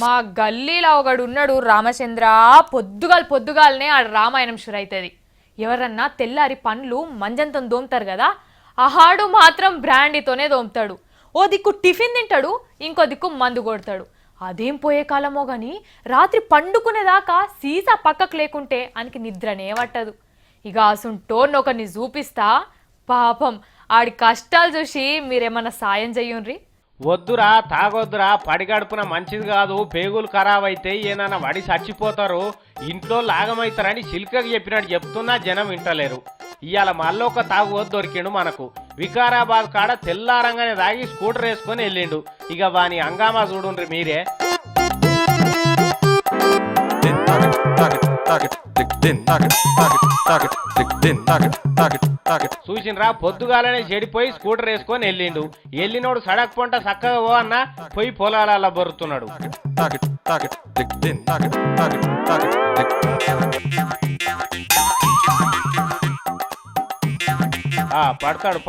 మా గల్లీలో ఒకడు ఉన్నాడు రామచంద్ర. పొద్దుగాలనే ఆ రామాయణం షురు అవుతుంది. ఎవరన్నా తెల్లారి పండ్లు మంజంతో దోముతారు కదా, ఆహాడు మాత్రం బ్రాండీతోనే దోముతాడు. ఓ దిక్కు టిఫిన్ తింటాడు, ఇంకో దిక్కు మందు కొడతాడు. అదేం పోయే కాలమో గాని రాత్రి పండుకునేదాకా సీసా పక్కకు లేకుంటే ఆయనకి నిద్రనే పట్టదు. ఇక అసుంటోన్ ఒకరిని చూపిస్తా, పాపం ఆడి కష్టాలు చూసి మీరేమన్నా సాయం చెయ్యుండ్రి. వద్దురా, తాగొద్దురా, పడిగడుపున మంచిది కాదు, పేగులు ఖరాబ్ అయితే ఏదైనా వడి చచ్చిపోతారు, ఇంట్లో లాగమవుతారని చిలుకకి చెప్పినట్టు చెప్తున్నా జనం వింటలేరు. ఇవాళ మళ్ళీ ఒక తాగుబోతు దొరికిండు మనకు. వికారాబాద్ కాడ తెల్లారంగానే తాగి స్కూటర్ వేసుకొని వెళ్ళిండు. ఇక వాని హంగామా చూడుండ్రి మీరే. చూసినరా, పొద్దుగాలనే చెడిపోయి స్కూటర్ వేసుకొని వెళ్ళిండు. వెళ్ళినోడు సడక్ పొంట చక్కగా పో అన్నా పోయి పొలాల బొరుతున్నాడు. పడతాడు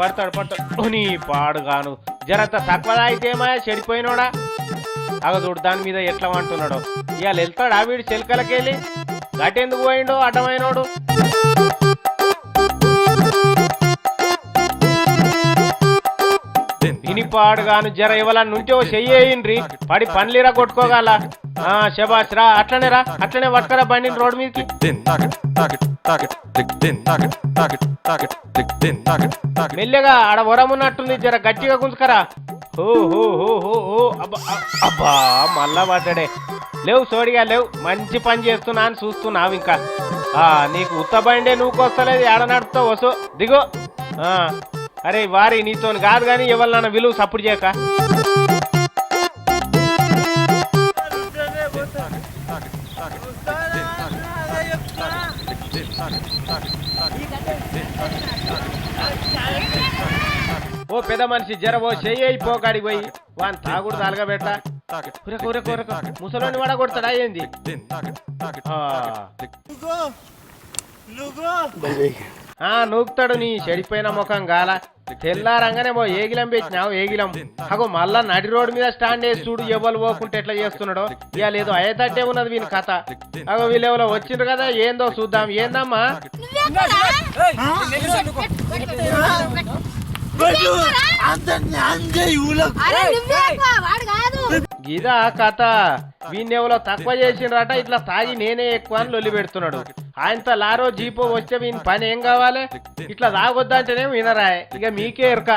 నీ పాడుగాను. జరంత తక్కువ అయితే ఏమయ్యా చెడిపోయినోడా. అగదుడు దాని మీద ఎట్లా అంటున్నాడో. ఇవాళ వెళ్తాడా వీడు చెలకలకెళ్ళి? గటెందుకు పోయిండో అడ్డమైనోడు. ఇనిపాడుగాను జర ఇవ్వాలని ఉంటే ఓ చెయ్యిండ్రి, పడి పనిలిరా కొట్టుకోగల. శబాష్ రా, అట్లనే పట్టుకరా బండిని రోడ్డు మీదకి. మెల్లగా ఆడ వరమున్నట్టుంది, జర గట్టిగా గుంజుకరా. అబ్బా మళ్ళా పడ్డాడే. లేవు సోడిగా లేవు, మంచి పని చేస్తున్నా అని చూస్తున్నావు. ఇంకా నీకు ఉత్త బండే నువ్వుకొస్తలేదు, ఏడ నడుపుతావు వసో దిగో. అరే వారి నీతో కాదు కానీ ఎవరినన్నా విలువ సప్పుడు చేయక. ఓ పెద్ద మనిషి జర ఓ చెయ్యి పోకాడికి పోయి వాని తాగుడు తలగబెట్ట. ముసలోని వాడ కొడతాడా ఏంది? నూకుతాడు నీ చెడిపోయిన ముఖం గాల. తెల్లారంగానే ఏగిలం పెట్టినావు, ఏగిలం. అగో మళ్ళా నడి రోడ్డు మీద స్టాండ్ వేసి చూడు, ఎవరు పోకుంటే ఎట్లా చేస్తున్నాడో. ఇక లేదు అయ్యేటట్టే ఉన్నది వీని కథ. అగో వీళ్ళెవరో వచ్చిండ్రు కదా, ఏందో చూద్దాం. ఏందమ్మా గిదా కథ? వీణెవలో తక్కువ చేసిండ్రట, ఇట్లా తాగి నేనే ఎక్కువ అని లొల్లి పెడుతున్నాడు. ఆయనతో లారో జీపో వస్తే వీని పని ఏం కావాలి? ఇట్లా తాగొద్దంటేనే వినరా. ఇక మీకే ఎరక.